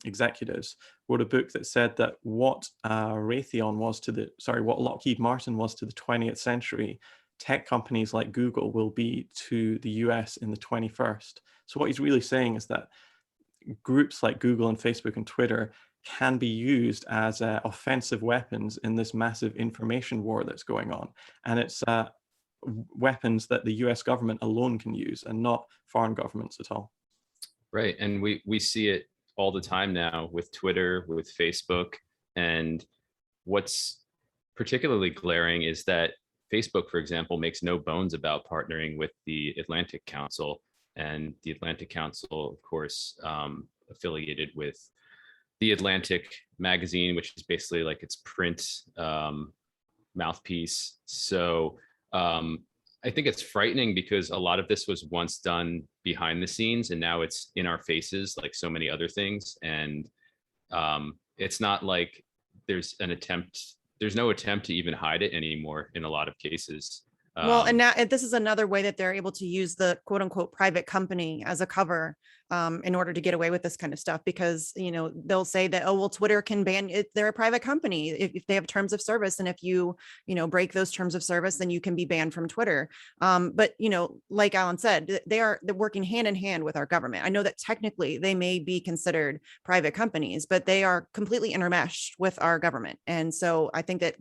executives wrote a book that said that what what Lockheed Martin was to the 20th century, tech companies like Google will be to the US in the 21st. So what he's really saying is that groups like Google and Facebook and Twitter can be used as offensive weapons in this massive information war that's going on. And it's weapons that the US government alone can use, and not foreign governments at all. Right. And we see it all the time now with Twitter, with Facebook. And what's particularly glaring is that Facebook, for example, makes no bones about partnering with the Atlantic Council. And the Atlantic Council, of course, affiliated with the Atlantic magazine, which is basically like its print mouthpiece. So I think it's frightening, because a lot of this was once done behind the scenes, and now it's in our faces like so many other things. And it's not like there's no attempt to even hide it anymore in a lot of cases. Well, and now this is another way that they're able to use the quote unquote private company as a cover in order to get away with this kind of stuff, because, they'll say that, oh, well, Twitter can ban it. They're a private company if they have terms of service. And if you break those terms of service, then you can be banned from Twitter. But, like Alan said, they're working hand in hand with our government. I know that technically they may be considered private companies, but they are completely intermeshed with our government. And so I think that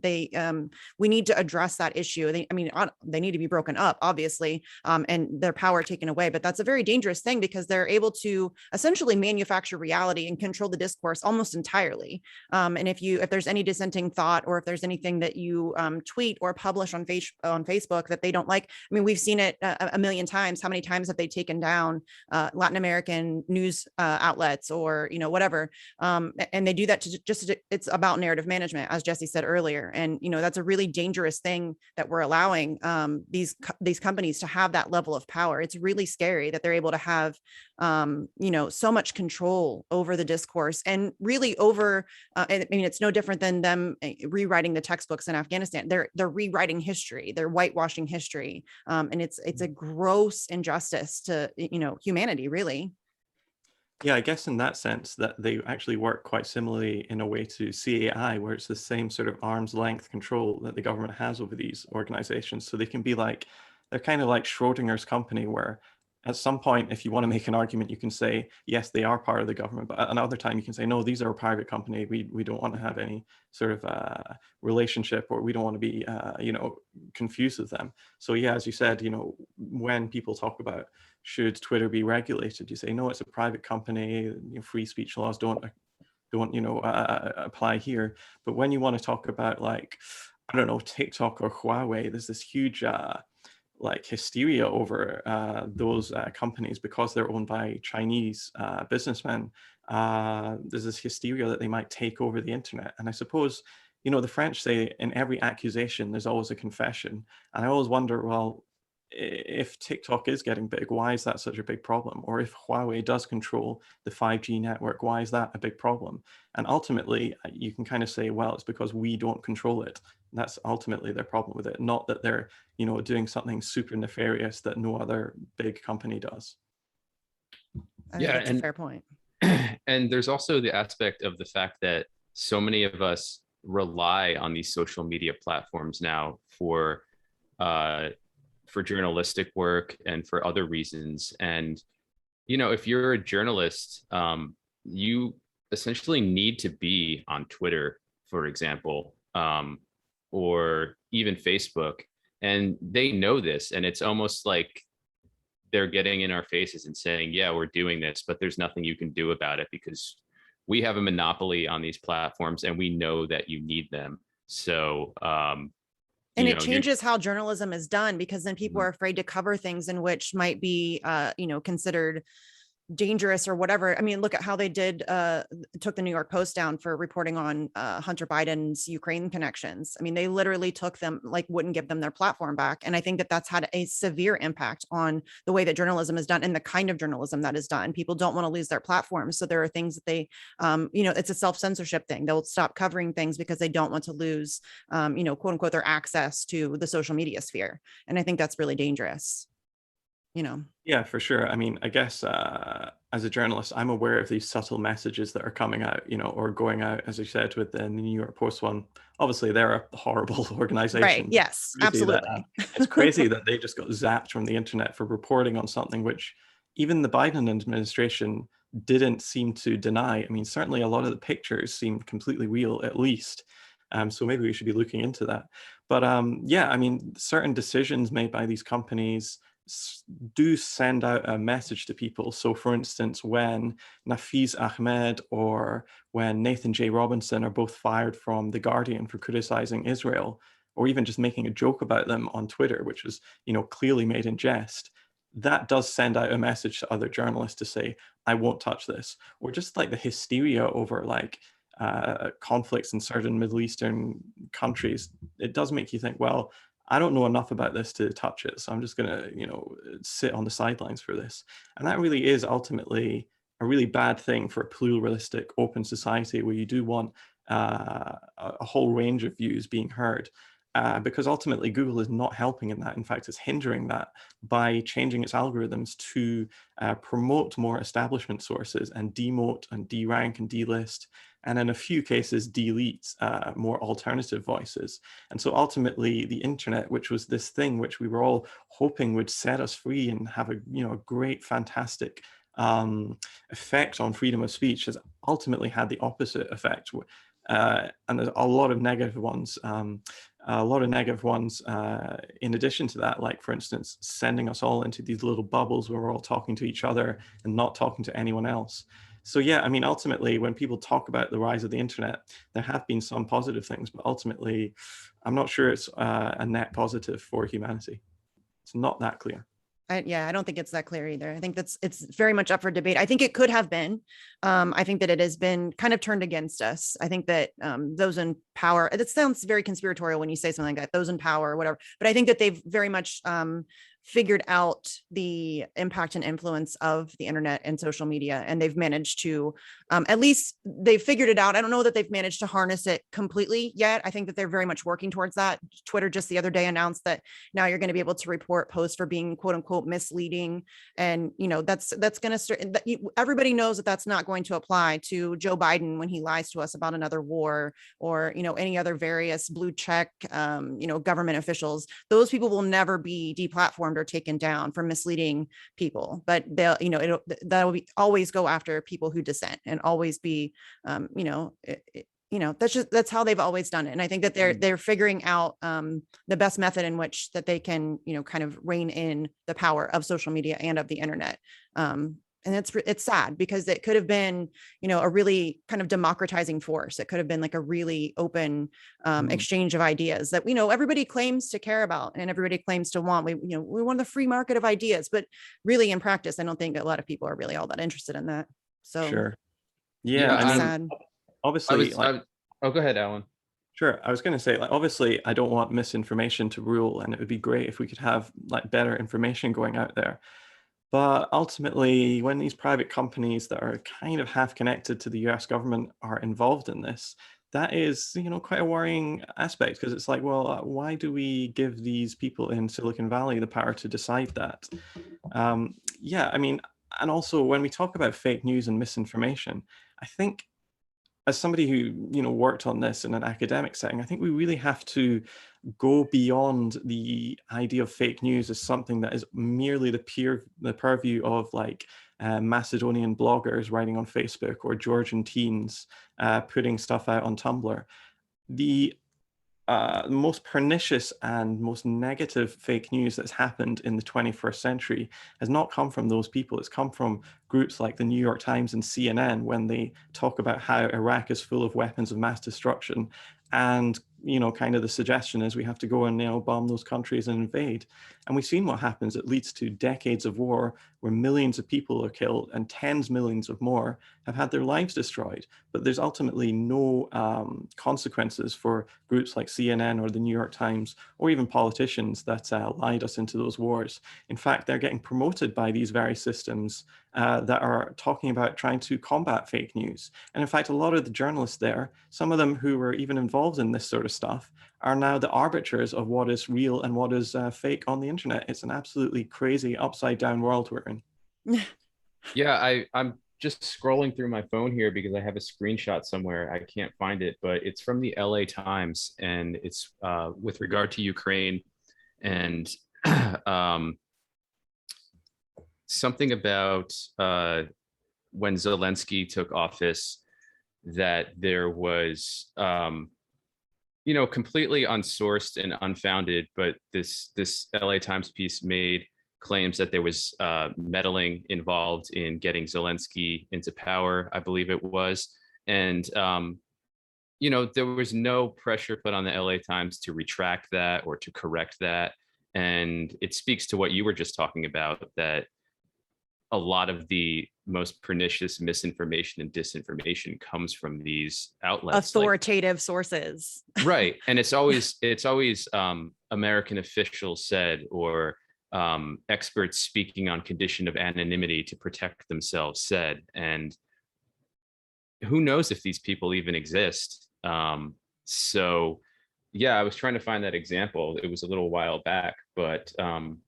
we need to address that issue. They need to be broken up, obviously, and their power taken away. But that's a very dangerous thing, because they're able to essentially manufacture reality and control the discourse almost entirely. And if there's any dissenting thought, or if there's anything that you tweet or publish on Facebook that they don't like, we've seen it a million times. How many times have they taken down Latin American news outlets or whatever? And they do that it's about narrative management, as Jesse said earlier. And that's a really dangerous thing that we're allowing these companies to have that level of power. It's really scary that they're able to have so much control over the discourse, and really over, I mean, it's no different than them rewriting the textbooks in Afghanistan. They're rewriting history, they're whitewashing history. And it's a gross injustice to, humanity, really. Yeah, I guess in that sense that they actually work quite similarly in a way to CAI, where it's the same sort of arm's length control that the government has over these organizations. So they can be like, they're kind of like Schrodinger's company, where at some point, if you want to make an argument, you can say, yes, they are part of the government. But at another time, you can say, no, these are a private company. We don't want to have any sort of relationship, or we don't want to be, confused with them. So yeah, as you said, when people talk about should Twitter be regulated, you say, no, it's a private company. Free speech laws don't apply here. But when you want to talk about, like, I don't know, TikTok or Huawei, there's this huge hysteria over those companies because they're owned by Chinese businessmen. There's this hysteria that they might take over the internet. And I suppose, the French say in every accusation, there's always a confession. And I always wonder, well, if TikTok is getting big, why is that such a big problem? Or if Huawei does control the 5G network, why is that a big problem? And ultimately, you can kind of say, well, it's because we don't control it. That's ultimately their problem with it, not that they're, doing something super nefarious that no other big company does. I think that's a fair point. And there's also the aspect of the fact that so many of us rely on these social media platforms now for journalistic work and for other reasons. And, if you're a journalist, you essentially need to be on Twitter, for example, or even Facebook. And they know this, and it's almost like they're getting in our faces and saying, yeah, we're doing this, but there's nothing you can do about it because we have a monopoly on these platforms and we know that you need them. So, and it changes how journalism is done, because then people are afraid to cover things in which might be, considered dangerous or whatever. I mean, look at how they took the New York Post down for reporting on Hunter Biden's Ukraine connections. I mean, they literally took them, wouldn't give them their platform back. And I think that that's had a severe impact on the way that journalism is done and the kind of journalism that is done. People don't want to lose their platforms. So there are things that they, it's a self-censorship thing. They'll stop covering things because they don't want to lose, quote unquote, their access to the social media sphere. And I think that's really dangerous. Yeah, for sure. I mean, I guess as a journalist, I'm aware of these subtle messages that are coming out, or going out, as I said, with the New York Post one. Obviously, they're a horrible organization. Right. Yes, absolutely. It's crazy that they just got zapped from the internet for reporting on something which even the Biden administration didn't seem to deny. I mean, certainly a lot of the pictures seemed completely real, at least. So maybe we should be looking into that. But yeah, I mean, certain decisions made by these companies do send out a message to people. So for instance, when Nafiz Ahmed or when Nathan J. Robinson are both fired from The Guardian for criticizing Israel, or even just making a joke about them on Twitter, which was, clearly made in jest, that does send out a message to other journalists to say, I won't touch this. Or just like the hysteria over conflicts in certain Middle Eastern countries, it does make you think, well, I don't know enough about this to touch it, so I'm just going to, sit on the sidelines for this. And that really is ultimately a really bad thing for a pluralistic, open society where you do want a whole range of views being heard. Because ultimately Google is not helping in that. In fact, it's hindering that by changing its algorithms to promote more establishment sources and demote and derank and delist, and in a few cases delete more alternative voices. And so ultimately the internet, which was this thing which we were all hoping would set us free and have a great, fantastic effect on freedom of speech, has ultimately had the opposite effect. And there's a lot of negative ones. In addition to that, like for instance, sending us all into these little bubbles where we're all talking to each other and not talking to anyone else. So yeah, I mean, ultimately, when people talk about the rise of the internet, there have been some positive things, but ultimately, I'm not sure it's a net positive for humanity. It's not that clear. I don't think it's that clear either. I think it's very much up for debate. I think it could have been. I think that it has been kind of turned against us. I think that those in power, it sounds very conspiratorial when you say something like that, those in power or whatever, but I think that they've very much figured out the impact and influence of the internet and social media, and they've managed to, at least they've figured it out. I don't know that they've managed to harness it completely yet. I think that they're very much working towards that. Twitter just the other day announced that now you're going to be able to report posts for being quote unquote misleading. And, that's going to, everybody knows that that's not going to apply to Joe Biden when he lies to us about another war, or, any other various blue check, government officials. Those people will never be deplatformed or taken down for misleading people, but they'll, that will be always go after people who dissent, and always be, that's how they've always done it. And I think that they're figuring out the best method in which that they can, kind of rein in the power of social media and of the internet. And it's sad, because it could have been, a really kind of democratizing force. It could have been like a really open exchange of ideas that, everybody claims to care about and everybody claims to want. We want the free market of ideas, but really in practice, I don't think a lot of people are really all that interested in that. So Sure. Yeah, I mean, sad. obviously, oh, go ahead, Alan. Sure. I was going to say, obviously, I don't want misinformation to rule, and it would be great if we could have better information going out there. But ultimately, when these private companies that are kind of half connected to the US government are involved in this, that is, quite a worrying aspect, because it's like, well, why do we give these people in Silicon Valley the power to decide that? Yeah, I mean, and also when we talk about fake news and misinformation, I think as somebody who, worked on this in an academic setting, I think we really have to go beyond the idea of fake news as something that is merely the purview of Macedonian bloggers writing on Facebook, or Georgian teens putting stuff out on Tumblr. The most pernicious and most negative fake news that's happened in the 21st century has not come from those people. It's come from groups like the New York Times and CNN, when they talk about how Iraq is full of weapons of mass destruction. And, kind of the suggestion is we have to go and, bomb those countries and invade. And we've seen what happens. It leads to decades of war where millions of people are killed and tens of millions of more have had their lives destroyed. But there's ultimately no consequences for groups like CNN or the New York Times, or even politicians that lied us into those wars. In fact, they're getting promoted by these very systems that are talking about trying to combat fake news. And in fact, a lot of the journalists there, some of them who were even involved in this sort of stuff, are now the arbiters of what is real and what is fake on the internet. It's an absolutely crazy upside down world we're in. Yeah, I'm just scrolling through my phone here because I have a screenshot somewhere. I can't find it, but it's from the LA Times, and it's with regard to Ukraine, and something about when Zelensky took office, that there was completely unsourced and unfounded, but this LA Times piece made claims that there was meddling involved in getting Zelensky into power, I believe it was. And, there was no pressure put on the LA Times to retract that or to correct that. And it speaks to what you were just talking about, that a lot of the most pernicious misinformation and disinformation comes from these outlets, Authoritative sources. Right. And it's always American officials said, or experts speaking on condition of anonymity to protect themselves said. And who knows if these people even exist. So yeah, I was trying to find that example. It was a little while back, but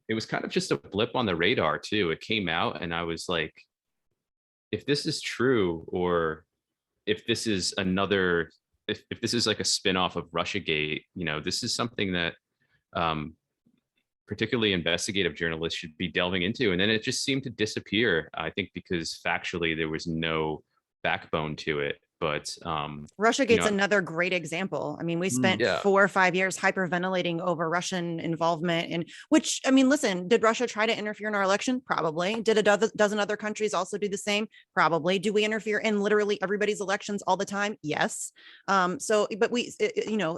it was kind of just a blip on the radar too. It came out and I was like, if this is true, or if this is another, if this is like a spin-off of Russiagate, this is something that particularly investigative journalists should be delving into. And then it just seemed to disappear, I think, because factually there was no backbone to it. But Russiagate's another great example. I mean, we spent 4 or 5 years hyperventilating over Russian involvement, in which, I mean, listen, did Russia try to interfere in our election? Probably. Did a dozen other countries also do the same? Probably. Do we interfere in literally everybody's elections all the time? Yes. But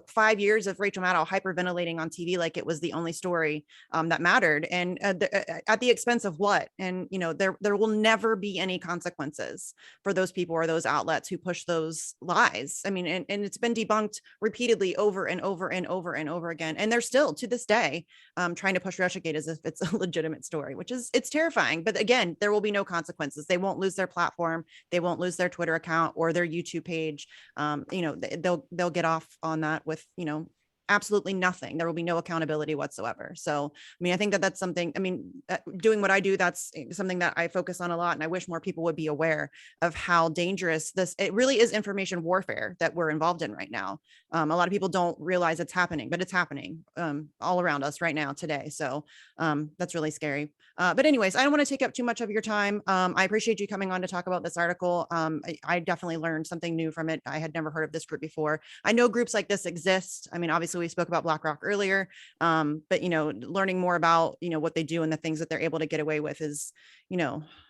5 years of Rachel Maddow hyperventilating on TV like it was the only story that mattered, and at the expense of what? And there will never be any consequences for those people or those outlets who push those lies. I mean, and it's been debunked repeatedly over and over and over and over again. And they're still to this day trying to push Russiagate as if it's a legitimate story, which is, it's terrifying. But again, there will be no consequences. They won't lose their platform. They won't lose their Twitter account or their YouTube page. They'll get off on that with, absolutely nothing. There will be no accountability whatsoever. So, I mean, I think that that's something, doing what I do, that's something that I focus on a lot. And I wish more people would be aware of how dangerous it really is information warfare that we're involved in right now. A lot of people don't realize it's happening, but it's happening all around us right now today. So that's really scary. But anyways, I don't want to take up too much of your time. I appreciate you coming on to talk about this article. I definitely learned something new from it. I had never heard of this group before. I know groups like this exist. I mean, obviously we spoke about BlackRock earlier, but learning more about what they do and the things that they're able to get away with is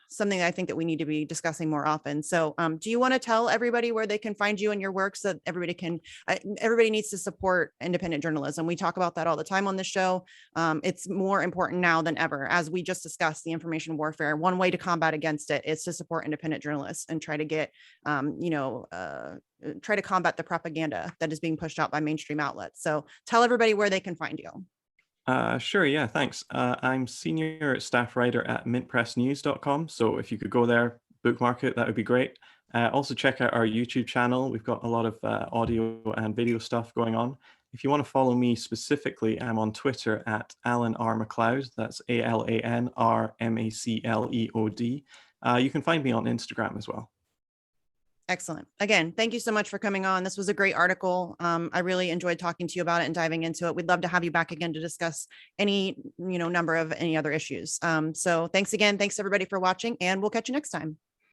something that I think that we need to be discussing more often. So do you want to tell everybody where they can find you and your work so that everybody needs to support independent journalism? We talk about that all the time on the show. It's more important now than ever. As we just discussed, the information warfare, one way to combat against it is to support independent journalists and try to get, try to combat the propaganda that is being pushed out by mainstream outlets. So tell everybody where they can find you. Sure, yeah, thanks. I'm senior staff writer at mintpressnews.com. So if you could go there, bookmark it, that would be great. Also check out our YouTube channel. We've got a lot of audio and video stuff going on. If you want to follow me specifically, I'm on Twitter at Alan R. MacLeod. That's ALANRMACLEOD. You can find me on Instagram as well. Excellent. Again, thank you so much for coming on. This was a great article. I really enjoyed talking to you about it and diving into it. We'd love to have you back again to discuss any, number of any other issues. So thanks again. Thanks everybody for watching, and we'll catch you next time.